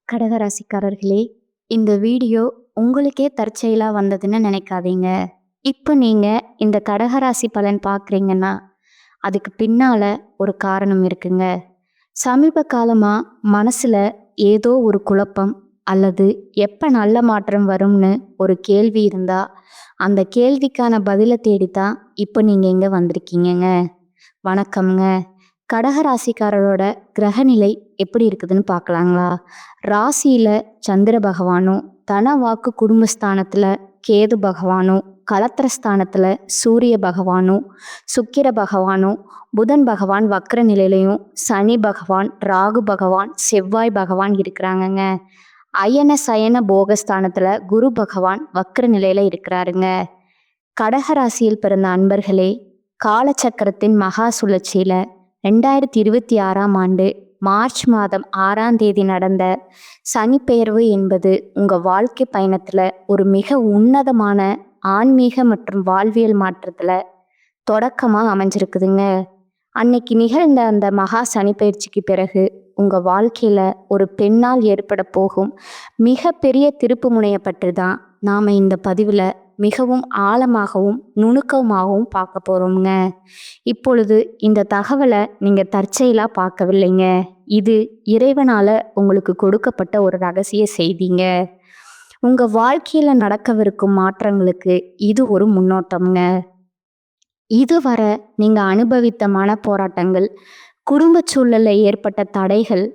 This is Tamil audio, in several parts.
கடகராசிக்காரர்களே, இந்த வீடியோ உங்களுக்கே தற்செயலா வந்ததுன்னு நினைக்காதீங்க. இப்போ நீங்க இந்த கடகராசி பலன் பார்க்குறீங்கன்னா, அதுக்கு பின்னால ஒரு காரணம் இருக்குங்க. சமீப காலமா மனசுல ஏதோ ஒரு குழப்பம் அல்லது எப்ப நல்ல மாற்றம் வரும்னு ஒரு கேள்வி இருந்தா, அந்த கேள்விக்கான பதில தேடித்தான் இப்போ நீங்க இங்க வந்திருக்கீங்கங்க. வணக்கம்ங்க. கடகராசிக்காரரோட கிரகநிலை எப்படி இருக்குதுன்னு பார்க்கலாங்களா? ராசியில சந்திர பகவானும், தன வாக்கு குடும்பஸ்தானத்துல கேது பகவானும், கலத்திரஸ்தானத்துல சூரிய பகவானும், சுக்கிர பகவானும், புதன் பகவான் வக்ர நிலையிலையும், சனி பகவான், ராகு பகவான், செவ்வாய் பகவான் இருக்கிறாங்கங்க. அயன சயன போகஸ்தானத்துல குரு பகவான் வக்ர நிலையில இருக்கிறாருங்க. கடகராசியில் பிறந்த அன்பர்களே, காலச்சக்கரத்தின் மகா சுழற்சியில 2026ஆம் ஆண்டு மார்ச் மாதம் 6ஆம் தேதி நடந்த சனிப்பெயர்வு என்பது உங்க வாழ்க்கை பயணத்துல ஒரு மிக உன்னதமான ஆன்மீக மற்றும் வாழ்வியல் மாற்றத்துல தொடக்கமா அமைஞ்சிருக்குதுங்க. அன்னைக்கு நிகழ்ந்த அந்த மகா சனிப்பெயர்ச்சிக்கு பிறகு உங்க வாழ்க்கையில ஒரு பெண்ணால் ஏற்பட போகும் மிக பெரிய திருப்பு முனையை பற்றி தான் நாம இந்த பதிவுல மிகவும் ஆழமாகவும் நுணுக்கமாகவும் பார்க்க போறோம்ங்க. இப்பொழுது இந்த தகவலை நீங்க தற்செயலா பார்க்கவில்லைங்க. இது இறைவனால உங்களுக்கு கொடுக்கப்பட்ட ஒரு ரகசிய செய்திங்க. உங்க வாழ்க்கையில நடக்கவிருக்கும் மாற்றங்களுக்கு இது ஒரு முன்னோட்டம்ங்க. இதுவரை நீங்க அனுபவித்த மனப்போராட்டங்கள், குடும்ப சூழல்ல ஏற்பட்ட தடைகள்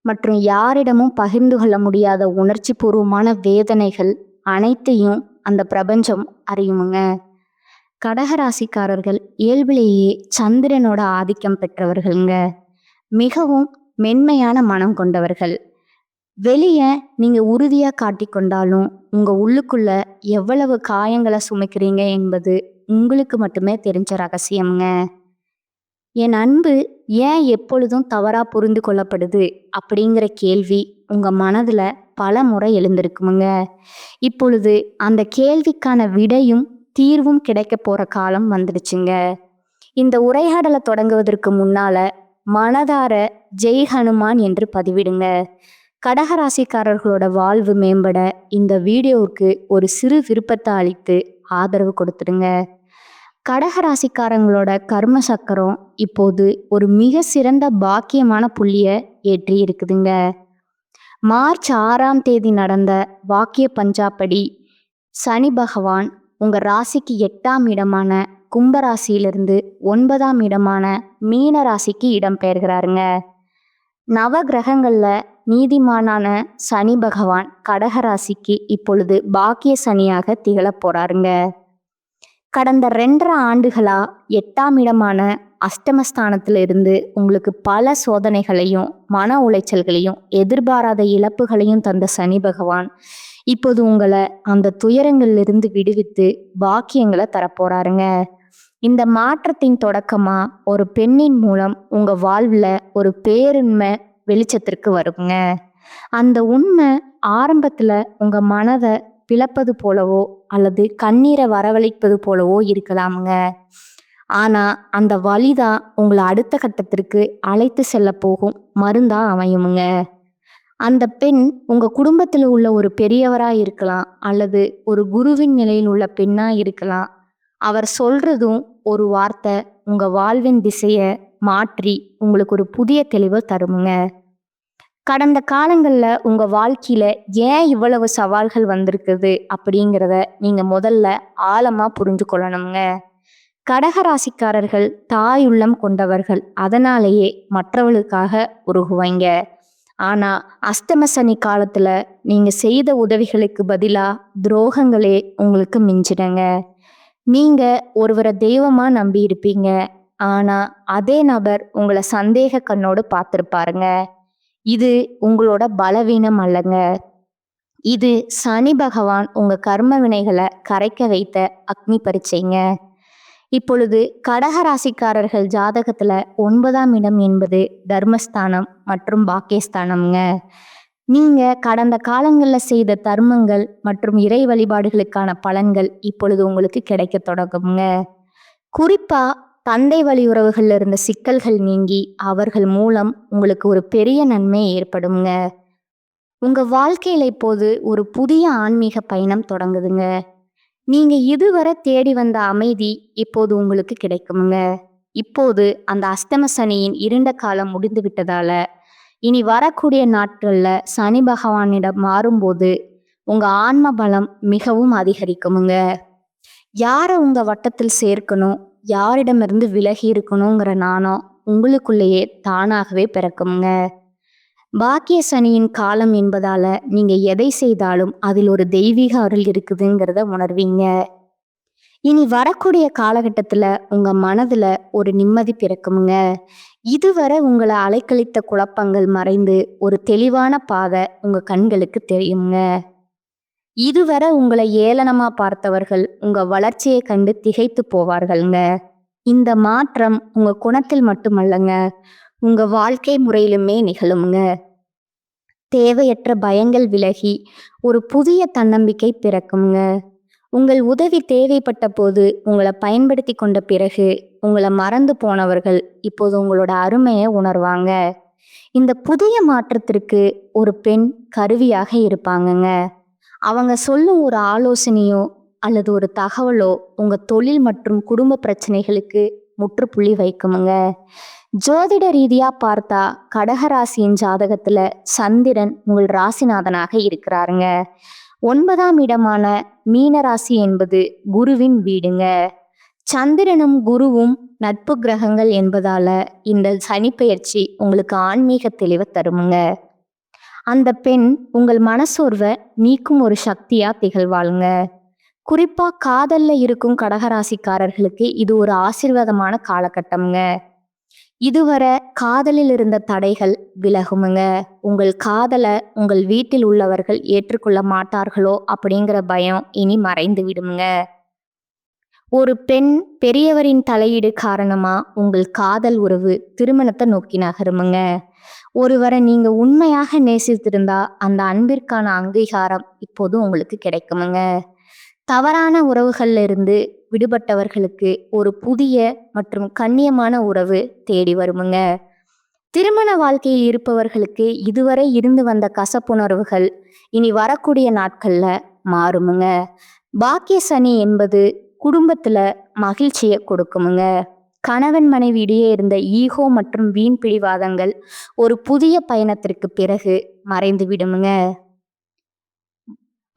மற்றும் யாரிடமும் பகிர்ந்து கொள்ள முடியாத உணர்ச்சி பூர்வமான வேதனைகள் அனைத்தையும் அந்த பிரபஞ்சம் அறியுமுங்க. கடகராசிக்காரர்கள் இயல்பிலேயே சந்திரனோட ஆதிக்கம் பெற்றவர்கள்ங்க. மிகவும் மென்மையான மனம் கொண்டவர்கள். வெளியே நீங்க உறுதியா காட்டிக்கொண்டாலும் உங்க உள்ளுக்குள்ள எவ்வளவு காயங்களை சுமக்கிறீங்க என்பது உங்களுக்கு மட்டுமே தெரிஞ்ச ரகசியம்ங்க. என் அன்பு ஏன் எப்பொழுதும் தவறா புரிந்து கொள்ளப்படுது அப்படிங்கிற கேள்வி உங்க மனதுல பல முறை எழுந்திருக்குமுங்க. இப்பொழுது அந்த கேள்விக்கான விடையும் தீர்வும் கிடைக்க போற காலம் வந்துடுச்சுங்க. இந்த உரையாடலை தொடங்குவதற்கு முன்னால மனதார ஜெய் ஹனுமான் என்று பதிவிடுங்க. கடகராசிக்காரர்களோட வாழ்வு மேம்பட இந்த வீடியோவுக்கு ஒரு சிறு விருப்பத்தை அளித்து ஆதரவு கொடுத்துடுங்க. கடகராசிக்காரங்களோட கர்ம சக்கரம் இப்போது ஒரு மிக சிறந்த பாக்கியமான புள்ளிய ஏற்றி இருக்குதுங்க. மார்ச் 6ஆம் தேதி நடந்த வாக்கிய பஞ்சாப்படி சனி பகவான் உங்க ராசிக்கு 8ஆம் இடமான கும்பராசியிலிருந்து 9ஆம் இடமான மீன ராசிக்கு இடம் பெயர்கிறாருங்க. நவ கிரகங்கள்ல நீதிமானான சனி பகவான் கடகராசிக்கு இப்பொழுது பாக்கிய சனியாக திகழ போறாருங்க. கடந்த 2.5 ஆண்டுகளா 8ஆம் இடமான அஷ்டமஸ்தானத்துல இருந்து உங்களுக்கு பல சோதனைகளையும் மன உளைச்சல்களையும் எதிர்பாராத இழப்புகளையும் தந்த சனி பகவான் இப்போது உங்களை அந்த துயரங்களிலிருந்து விடுவித்து பாக்கியங்களை தரப்போறாருங்க. இந்த மாற்றத்தின் தொடக்கமா ஒரு பெண்ணின் மூலம் உங்க வாழ்வுல ஒரு பேருண்மை வெளிச்சத்திற்கு வருங்க. அந்த உண்மை ஆரம்பத்துல உங்க மனதை பிளப்பது போலவோ அல்லது கண்ணீரை வரவழைப்பது போலவோ இருக்கலாமுங்க. ஆனா அந்த வலிதான் உங்களை அடுத்த கட்டத்திற்கு அழைத்து செல்ல போகும் மருந்தா அமையுமுங்க. அந்த பெண் உங்க குடும்பத்தில் உள்ள ஒரு பெரியவரா இருக்கலாம் அல்லது ஒரு குருவின் நிலையில் உள்ள பெண்ணா இருக்கலாம். அவர் சொல்றதும் ஒரு வார்த்தை உங்க வாழ்வின் திசைய மாற்றி உங்களுக்கு ஒரு புதிய தெளிவை தருமுங்க. கடந்த காலங்கள்ல உங்க வாழ்க்கையில ஏன் இவ்வளவு சவால்கள் வந்திருக்குது அப்படிங்கிறத நீங்க முதல்ல ஆழமா புரிஞ்சு கொள்ளணுங்க. கடகராசிக்காரர்கள் தாயுள்ளம் கொண்டவர்கள், அதனாலேயே மற்றவர்களுக்காக உருகுவாங்க. ஆனா அஷ்டம சனி காலத்துல நீங்க செய்த உதவிகளுக்கு பதிலா துரோகங்களே உங்களுக்கு மிஞ்சிடுங்க. நீங்க ஒருவரை தெய்வமா நம்பி இருப்பீங்க. ஆனா அதே நபர் உங்களை சந்தேக கண்ணோடு பார்த்திருப்பாருங்க. இது உங்களோட பலவீனம் அல்லங்க. இது சனி பகவான் உங்க கர்ம வினைகளை கரைக்க வைத்த அக்னி பரீட்சைங்க. இப்பொழுது கடகராசிக்காரர்கள் ஜாதகத்துல 9ஆம் இடம் என்பது தர்மஸ்தானம் மற்றும் பாக்கியஸ்தானம்ங்க. நீங்க கடந்த காலங்கள்ல செய்த தர்மங்கள் மற்றும் இறை வழிபாடுகளுக்கான பலன்கள் இப்பொழுது உங்களுக்கு கிடைக்க தொடங்குங்க. குறிப்பா தந்தை வழி உறவுகள்ல இருந்த சிக்கல்கள் நீங்கி அவர்கள் மூலம் உங்களுக்கு ஒரு பெரிய நன்மை ஏற்படுங்க. உங்க வாழ்க்கையில இப்போது ஒரு புதிய ஆன்மீக பயணம் தொடங்குதுங்க. நீங்க இதுவரை தேடி வந்த அமைதி இப்போது உங்களுக்கு கிடைக்குமுங்க. இப்போது அந்த அஸ்தம சனியின் இருண்ட காலம் முடிந்து விட்டதால, இனி வரக்கூடிய நாட்கள்ல சனி பகவானிடம் மாறும்போது, உங்க ஆன்ம பலம் மிகவும் அதிகரிக்குமுங்க. யார உங்க வட்டத்தில் சேர்க்கணும், யாரிடமிருந்து விலகி இருக்கணுங்கிற நாணம் உங்களுக்குள்ளேயே தானாகவே பிறக்குமுங்க. பாக்கிய சனியின் காலம் என்பதால நீங்க எதை செய்தாலும் அதில் ஒரு தெய்வீக அருள் இருக்குதுங்கிறத உணர்வீங்க. இனி வரக்கூடிய காலகட்டத்துல உங்க மனதுல ஒரு நிம்மதி பிறக்குமுங்க. இதுவரை உங்களை அலைக்கழித்த குழப்பங்கள் மறைந்து ஒரு தெளிவான பாதை உங்க கண்களுக்கு தெரியுங்க. இதுவரை உங்களை ஏளனமா பார்த்தவர்கள் உங்க வளர்ச்சியை கண்டு திகைத்து போவார்கள்ங்க. இந்த மாற்றம் உங்க குணத்தில் மட்டுமல்லங்க, உங்க வாழ்க்கை முறையிலுமே நிகழுங்க. தேவையற்ற பயங்கள் விலகி ஒரு புதிய தன்னம்பிக்கை பிறக்குங்க. உங்கள் உதவி தேவைப்பட்ட போது உங்களை பயன்படுத்தி கொண்ட பிறகு உங்களை மறந்து போனவர்கள் இப்போது உங்களோட அருமையை உணர்வாங்க. இந்த புதிய மாற்றத்திற்கு ஒரு பெண் கருவியாக இருப்பாங்கங்க. அவங்க சொல்லும் ஒரு ஆலோசனையோ அல்லது ஒரு தகவலோ உங்க தொழில் மற்றும் குடும்ப பிரச்சனைகளுக்கு முற்றுப்புள்ளி வைக்குமுங்க. ஜோதிட ரீதியா பார்த்தா கடகராசியின் ஜாதகத்துல சந்திரன் உங்கள் ராசிநாதனாக இருக்கிறாருங்க. 9ஆம் இடமான மீனராசி என்பது குருவின் வீடுங்க. சந்திரனும் குருவும் நட்பு கிரகங்கள் என்பதால இந்த சனிப்பெயர்ச்சி உங்களுக்கு ஆன்மீக தெளிவை தருமுங்க. அந்த பெண் உங்கள் மனசோர்வை நீக்கும் ஒரு சக்தியா திகழ்வாளுங்க. குறிப்பா காதல்ல இருக்கும் கடகராசிக்காரர்களுக்கு இது ஒரு ஆசீர்வாதமான காலகட்டம்ங்க. இதுவரை காதலில் இருந்த தடைகள் விலகுமுங்க. உங்கள் காதலை உங்கள் வீட்டில் உள்ளவர்கள் ஏற்றுக்கொள்ள மாட்டார்களோ அப்படிங்கிற பயம் இனி மறைந்து விடுமுங்க. ஒரு பெண் பெரியவரின் தலையீடு காரணமா உங்கள் காதல் உறவு திருமணத்தை நோக்கி நகருமுங்க. ஒருவரை நீங்க உண்மையாக நேசித்திருந்தா அந்த அன்பிற்கான அங்கீகாரம் இப்போது உங்களுக்கு கிடைக்குமுங்க. தவறான உறவுகள்ல இருந்து விடுபட்டவர்களுக்கு ஒரு புதிய மற்றும் கண்ணியமான உறவு தேடி வருமுங்க. திருமண வாழ்க்கையில் இருப்பவர்களுக்கு இதுவரை இருந்து வந்த கசப்புணர்வுகள் இனி வரக்கூடிய நாட்கள்ல மாறுமுங்க. பாக்கிய சனி என்பது குடும்பத்துல மகிழ்ச்சியை கொடுக்குமுங்க. கணவன் மனைவி இடையே இருந்த ஈகோ மற்றும் வீண் பிடிவாதங்கள் ஒரு புதிய பயணத்திற்கு பிறகு மறைந்து விடுமுங்க.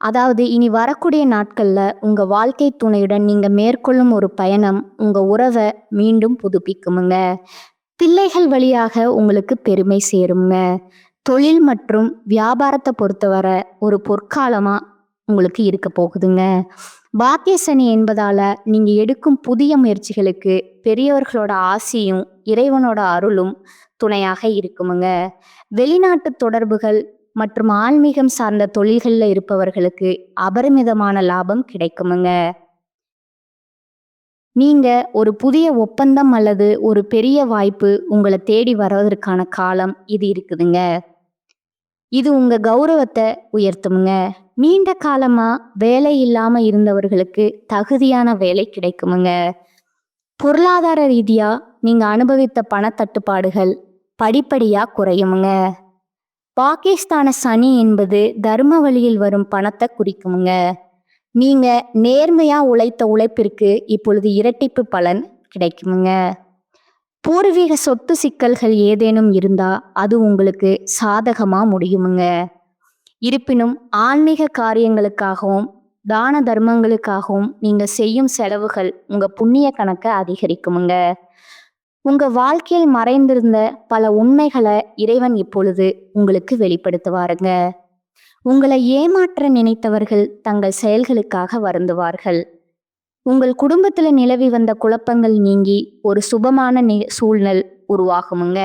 அதாவது இனி வரக்கூடிய நாட்கள்ல உங்க வாழ்க்கை துணையுடன் நீங்க மேற்கொள்ளும் ஒரு பயணம் உங்க உறவை மீண்டும் புதுப்பிக்குமுங்க. பிள்ளைகள் வழியாக உங்களுக்கு பெருமை சேருங்க. தொழில் மற்றும் வியாபாரத்தை பொறுத்தவரை ஒரு பொற்காலமா உங்களுக்கு இருக்க போகுதுங்க. பாக்கிய சனி என்பதால நீங்க எடுக்கும் புதிய முயற்சிகளுக்கு பெரியவர்களோட ஆசியும் இறைவனோட அருளும் துணையாக இருக்குமுங்க. வெளிநாட்டு தொடர்புகள் மற்றும் ஆன்மீகம் சார்ந்த தொழில்கள்ல இருப்பவர்களுக்கு அபரிமிதமான லாபம் கிடைக்குமுங்க. நீங்க ஒரு புதிய ஒப்பந்தம் அல்லது ஒரு பெரிய வாய்ப்பு உங்களை தேடி வருவதற்கான காலம் இது இருக்குதுங்க. இது உங்க கௌரவத்தை உயர்த்துமுங்க. நீண்ட காலமா வேலை இல்லாம இருந்தவர்களுக்கு தகுதியான வேலை கிடைக்குமுங்க. பொருளாதார ரீதியா நீங்க அனுபவித்த பணத்தட்டுப்பாடுகள் படிப்படியா குறையுமுங்க. பாகிஸ்தான சனி என்பது தர்ம வழியில் வரும் பணத்தை குறிக்குமுங்க. நீங்க நேர்மையா உழைத்த உழைப்பிற்கு இப்பொழுது இரட்டிப்பு பலன் கிடைக்குமுங்க. பூர்வீக சொத்து சிக்கல்கள் ஏதேனும் இருந்தா அது உங்களுக்கு சாதகமா முடியுமுங்க. இருப்பினும் ஆன்மீக காரியங்களுக்காகவும் தான தர்மங்களுக்காகவும் நீங்க செய்யும் செலவுகள் உங்க புண்ணிய கணக்கை அதிகரிக்குமுங்க. உங்க வாழ்க்கையில் மறைந்திருந்த பல உண்மைகளை இறைவன் இப்பொழுது உங்களுக்கு வெளிப்படுத்துவாருங்க. உங்களை ஏமாற்ற நினைத்தவர்கள் தங்கள் செயல்களுக்காக வருந்துவார்கள். உங்கள் குடும்பத்துல நிலவி வந்த குழப்பங்கள் நீங்கி ஒரு சுபமான சூழ்நிலை உருவாகுமுங்க.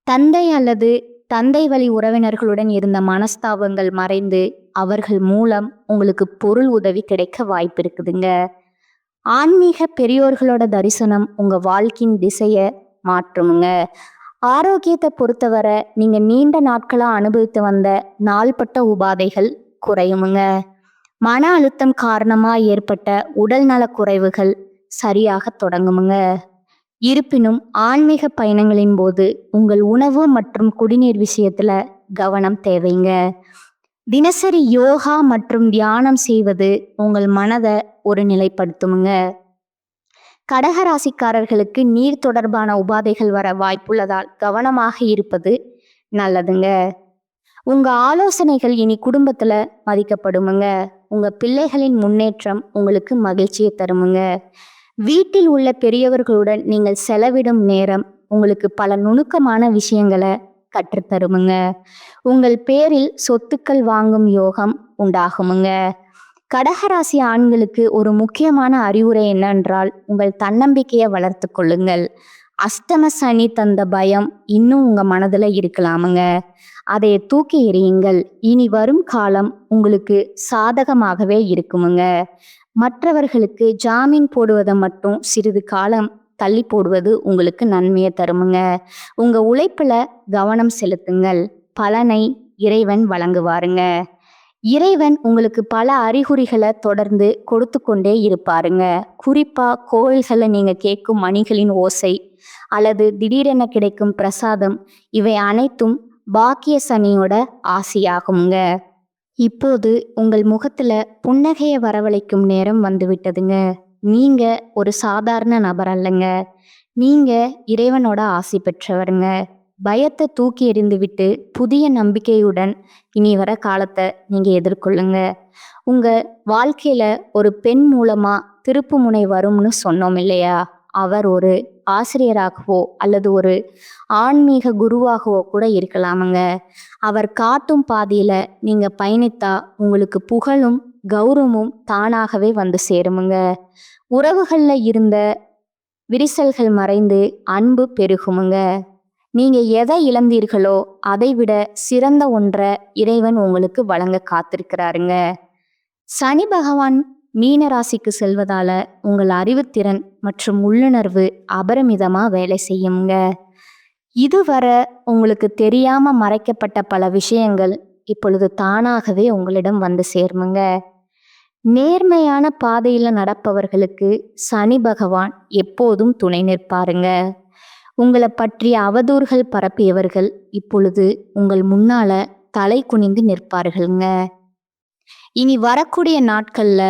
தந்தை அல்லது தந்தை வழி உறவினர்களுடன் இருந்த மனஸ்தாபங்கள் மறைந்து அவர்கள் மூலம் உங்களுக்கு பொருள் உதவி கிடைக்க வாய்ப்பு இருக்குதுங்க. ஆன்மீக பெரியோர்களோட தரிசனம் உங்க வாழ்க்கையின் திசையை மாற்றுமுங்க. ஆரோக்கியத்தை பொறுத்தவரை நீங்க நீண்ட நாட்களா அனுபவித்து வந்த நாள்பட்ட உபாதைகள் குறையுமுங்க. மன அழுத்தம் காரணமா ஏற்பட்ட உடல் நல குறைவுகள் சரியாக தொடங்குமுங்க. இருப்பினும் ஆன்மீக பயணங்களின் போது உங்கள் உணவு மற்றும் குடிநீர் விஷயத்துல கவனம் தேவைங்க. தினசரி யோகா மற்றும் தியானம் செய்வது உங்கள் மனதை ஒரு நிலைப்படுத்துமுங்க. கடகராசிக்காரர்களுக்கு நீர் தொடர்பான உபாதைகள் வர வாய்ப்புள்ளதால் கவனமாக இருப்பது நல்லதுங்க. உங்க ஆலோசனைகள் இனி குடும்பத்துல மதிக்கப்படுமுங்க. உங்க பிள்ளைகளின் முன்னேற்றம் உங்களுக்கு மகிழ்ச்சியை தருமுங்க. வீட்டில் உள்ள பெரியவர்களுடன் நீங்கள் செலவிடும் நேரம் உங்களுக்கு பல நுணுக்கமான விஷயங்களை கற்றுத்தருமுங்க. உங்கள் பேரில் சொத்துக்கள் வாங்கும் யோகம் உண்டாகுமுங்க. கடகராசி ஆண்களுக்கு ஒரு முக்கியமான அறிவுரை என்னென்றால், உங்கள் தன்னம்பிக்கையை வளர்த்து கொள்ளுங்கள். அஷ்டம சனி தந்த பயம் இன்னும் உங்க மனதுல இருக்கலாமுங்க. அதை தூக்கி எறியுங்கள். இனி வரும் காலம் உங்களுக்கு சாதகமாகவே இருக்குமுங்க. மற்றவர்களுக்கு ஜாமீன் போடுவதை மட்டும் சிறிது காலம் தள்ளி போடுவது உங்களுக்கு நன்மையை தருமுங்க. உங்க உழைப்புல கவனம் செலுத்துங்கள். பலனை இறைவன் வழங்குவாருங்க. இறைவன் உங்களுக்கு பல அறிகுறிகளை தொடர்ந்து கொடுத்து கொண்டே இருப்பாருங்க. குறிப்பா கோயில்களை நீங்க கேட்கும் மணிகளின் ஓசை அல்லது திடீரென கிடைக்கும் பிரசாதம், இவை அனைத்தும் பாக்கிய சனியோட ஆசியாகுங்க. இப்போது உங்கள் முகத்துல புன்னகையை வரவழைக்கும் நேரம் வந்துவிட்டதுங்க. நீங்க ஒரு சாதாரண நபர் அல்லங்க. நீங்க இறைவனோட ஆசி பெற்றவருங்க. பயத்தை தூக்கி எறிந்துவிட்டு புதிய நம்பிக்கையுடன் இனி வர காலத்தை நீங்க எதிர்கொள்ளுங்க. உங்க வாழ்க்கையில ஒரு பெண் மூலமா திருப்பு முனை வரும்னு சொன்னோம் இல்லையா? அவர் ஒரு ஆசிரியராகவோ அல்லது ஒரு ஆன்மீக குருவாகவோ கூட இருக்கலாமுங்க. அவர் காட்டும் பாதையில நீங்க பயணித்தா உங்களுக்கு புகழும் கௌரவமும் தானாகவே வந்து சேருமுங்க. உறவுகள்ல இருந்த விரிசல்கள் மறைந்து அன்பு பெருகுமுங்க. நீங்க எதை இழந்தீர்களோ அதை விட சிறந்த ஒன்றை இறைவன் உங்களுக்கு வழங்க காத்திருக்கிறாருங்க. சனி பகவான் மீன ராசிக்கு செல்வதால உங்கள் அறிவுத்திறன் மற்றும் உள்ளுணர்வு அபரிமிதமா வேலை செய்யுங்க. இதுவரை உங்களுக்கு தெரியாம மறைக்கப்பட்ட பல விஷயங்கள் இப்பொழுது தானாகவே உங்களிடம் வந்து சேருமுங்க. நேர்மையான பாதையில நடப்பவர்களுக்கு சனி பகவான் எப்போதும் துணை நிற்பாருங்க. உங்களை பற்றிய அவதூறுகள் பரப்பியவர்கள் இப்பொழுது உங்கள் முன்னால தலை குனிந்து நிற்பார்களுங்க. இனி வரக்கூடிய நாட்கள்ல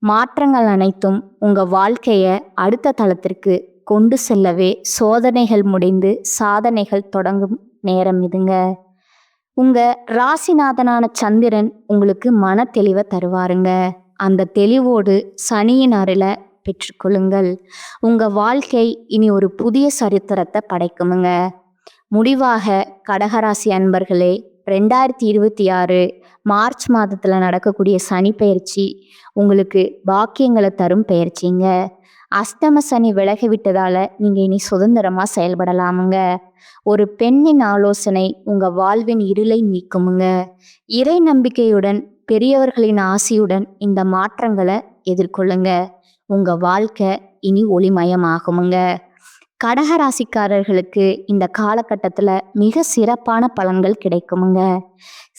மாற்றங்கள் அனைத்தும் உங்க வாழ்க்கைய அடுத்த தளத்திற்கு கொண்டு செல்லவே சோதனைகள் முடிந்து சாதனைகள் தொடங்கும் நேரம் இதுங்க. உங்க ராசிநாதனான சந்திரன் உங்களுக்கு மன தெளிவை தருவாருங்க. அந்த தெளிவோடு சனியின் அருளை பெற்றுக்கொள்ளுங்கள். உங்க வாழ்க்கை இனி ஒரு புதிய சரித்திரத்தை படைக்குமுங்க. முடிவாக கடகராசி அன்பர்களே, 2026 மார்ச் மாதத்துல நடக்கக்கூடிய சனி பெயர்ச்சி உங்களுக்கு பாக்கியங்களை தரும் பெயர்ச்சிங்க. அஷ்டம சனி விலகி விட்டதால நீங்க இனி சுதந்திரமா செயல்படலாமுங்க. ஒரு பெண்ணின் ஆலோசனை உங்க வாழ்வின் இருளை நீக்குமுங்க. இறை நம்பிக்கையுடன் பெரியவர்களின் ஆசியுடன் இந்த மாற்றங்களை எதிர்கொள்ளுங்க. உங்க வாழ்க்கை இனி ஒளிமயமாகுமுங்க. கடகராசிக்காரர்களுக்கு இந்த காலகட்டத்துல மிக சிறப்பான பலன்கள் கிடைக்குமுங்க.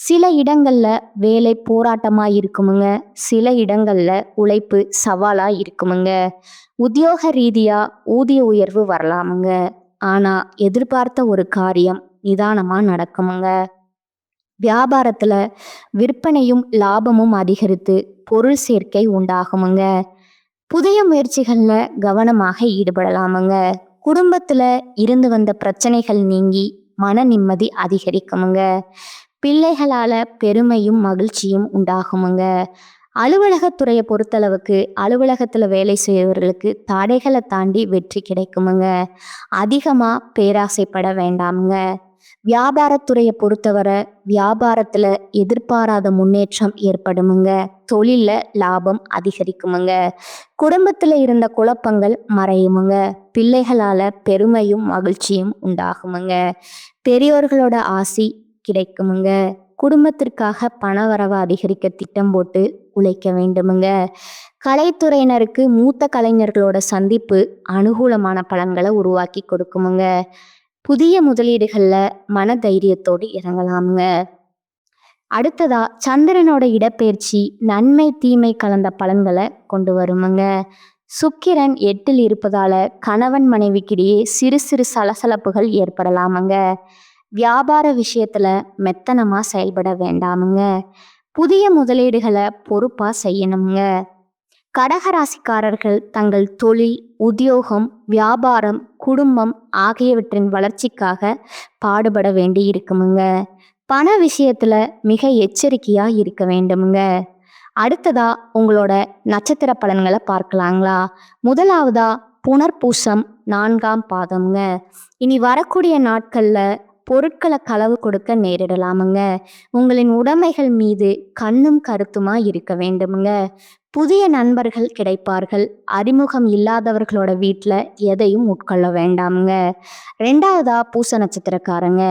சில இடங்கள்ல வேலை போராட்டமா இருக்குமுங்க. சில இடங்கள்ல உழைப்பு சவாலா இருக்குமுங்க. உத்தியோக ரீதியா ஊதிய உயர்வு வரலாமுங்க. ஆனா எதிர்பார்த்த ஒரு காரியம் நிதானமா நடக்குமுங்க. வியாபாரத்துல விற்பனையும் லாபமும் அதிகரித்து பொருள் சேர்க்கை உண்டாகுமுங்க. புதிய முயற்சிகள்ல கவனமாக ஈடுபடலாமுங்க. குடும்பத்துல இருந்து வந்த பிரச்சனைகள் நீங்கி மன நிம்மதி அதிகரிக்குமுங்க. பிள்ளைகளால பெருமையும் மகிழ்ச்சியும் உண்டாகுமுங்க. அலுவலகத்துறையை பொறுத்தளவுக்கு அலுவலகத்துல வேலை செய்யறவர்களுக்கு தடைகளை தாண்டி வெற்றி கிடைக்குமுங்க. அதிகமா பேராசைப்பட வேண்டாமுங்க. வியாபாரத்துறையை பொறுத்தவரை வியாபாரத்துல எதிர்பாராத முன்னேற்றம் ஏற்படுமுங்க. தொழில்ல லாபம் அதிகரிக்குமுங்க. குடும்பத்துல இருந்த குழப்பங்கள் மறையுமுங்க. பிள்ளைகளால பெருமையும் மகிழ்ச்சியும் உண்டாகுமுங்க. பெரியோர்களோட ஆசி கிடைக்குமுங்க. குடும்பத்திற்காக பணவரவை அதிகரிக்க திட்டம் போட்டு உழைக்க வேண்டுமுங்க. கலைத்துறையினருக்கு மூத்த கலைஞர்களோட சந்திப்பு அனுகூலமான பலன்களை உருவாக்கி கொடுக்குமுங்க. புதிய முதலீடுகள்ல மன தைரியத்தோடு இறங்கலாமுங்க. அடுத்ததா சந்திரனோட இடப்பெயர்ச்சி நன்மை தீமை கலந்த பலன்களை கொண்டு வருமுங்க. சுக்கிரன் 8ல் இருப்பதால கணவன் மனைவிக்கிடையே சிறு சிறு சலசலப்புகள் ஏற்படலாமுங்க. வியாபார விஷயத்துல மெத்தனமா செயல்பட வேண்டாமுங்க. புதிய முதலீடுகளை பொறுப்பா செய்யணுங்க. கடகராசிக்காரர்கள் தங்கள் தொழில், உத்தியோகம், வியாபாரம், குடும்பம் ஆகியவற்றின் வளர்ச்சிக்காக பாடுபட வேண்டி இருக்குமுங்க. பண விஷயத்துல மிக எச்சரிக்கையா இருக்க வேண்டுமுங்க. அடுத்ததா உங்களோட நட்சத்திர பலன்களை பார்க்கலாங்களா? முதலாவதா புனர்பூசம் 4ஆம் பாதம்ங்க. இனி வரக்கூடிய நாட்கள்ல பொருட்களை களவு கொடுக்க நேரிடலாமுங்க. உங்களின் உடைமைகள் மீது கண்ணும் கருத்துமா இருக்க வேண்டுமுங்க. புதிய நண்பர்கள் கிடைப்பார்கள். அறிமுகம் இல்லாதவர்களோட வீட்டில் எதையும் உட்கொள்ள வேண்டாமுங்க. 2ஆவதா பூச நட்சத்திரக்காரங்க.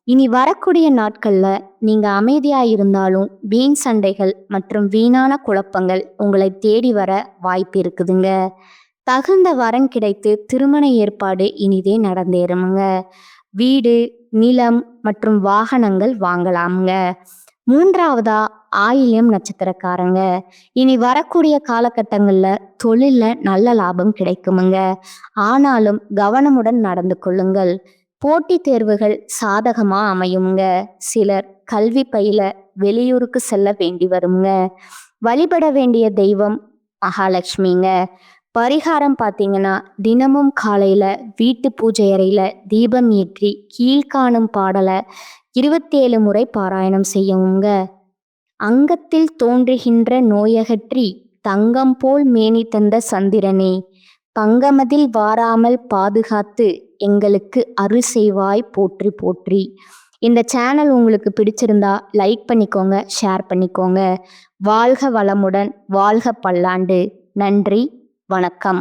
இனி வரக்கூடிய நாட்கள்ல நீங்க அமைதியா இருந்தாலும் வீண் சண்டைகள் மற்றும் வீணான குழப்பங்கள் உங்களை தேடி வர வாய்ப்பு இருக்குதுங்க. தகுந்த வரன் கிடைத்து திருமண ஏற்பாடு இனிதே நடந்தேறுமுங்க. வீடு, நிலம் மற்றும் வாகனங்கள் வாங்கலாமுங்க. 3ஆவதா ஆயில்யம் நட்சத்திரக்காரங்க. இனி வரக்கூடிய காலகட்டங்கள்ல தொழில்ல நல்ல லாபம் கிடைக்குமுங்க. ஆனாலும் கவனமுடன் நடந்து கொள்ளுங்கள். போட்டித் தேர்வுகள் சாதகமா அமையுங்க. சிலர் கல்வி பயில வெளியூருக்கு செல்ல வேண்டி வருங்க. வழிபட வேண்டிய தெய்வம் மகாலட்சுமிங்க. பரிகாரம் பார்த்தீங்கன்னா, தினமும் காலையில வீட்டு பூஜை அறையில தீபம் ஏற்றி கீழ்காணும் பாடலை 27 முறை பாராயணம் செய்யவுங்க. அங்கத்தில் தோன்றுகின்ற நோயகற்றி தங்கம் போல் மேனி தந்த சந்திரனே, பங்கமதில் வாராமல் பாதுகாத்து எங்களுக்கு அருள் செய்வாய் போற்றி போற்றி. இந்த சேனல் உங்களுக்கு பிடிச்சிருந்தா லைக் பண்ணிக்கோங்க, ஷேர் பண்ணிக்கோங்க. வாழ்க வளமுடன், வாழ்க பல்லாண்டு. நன்றி, வணக்கம்.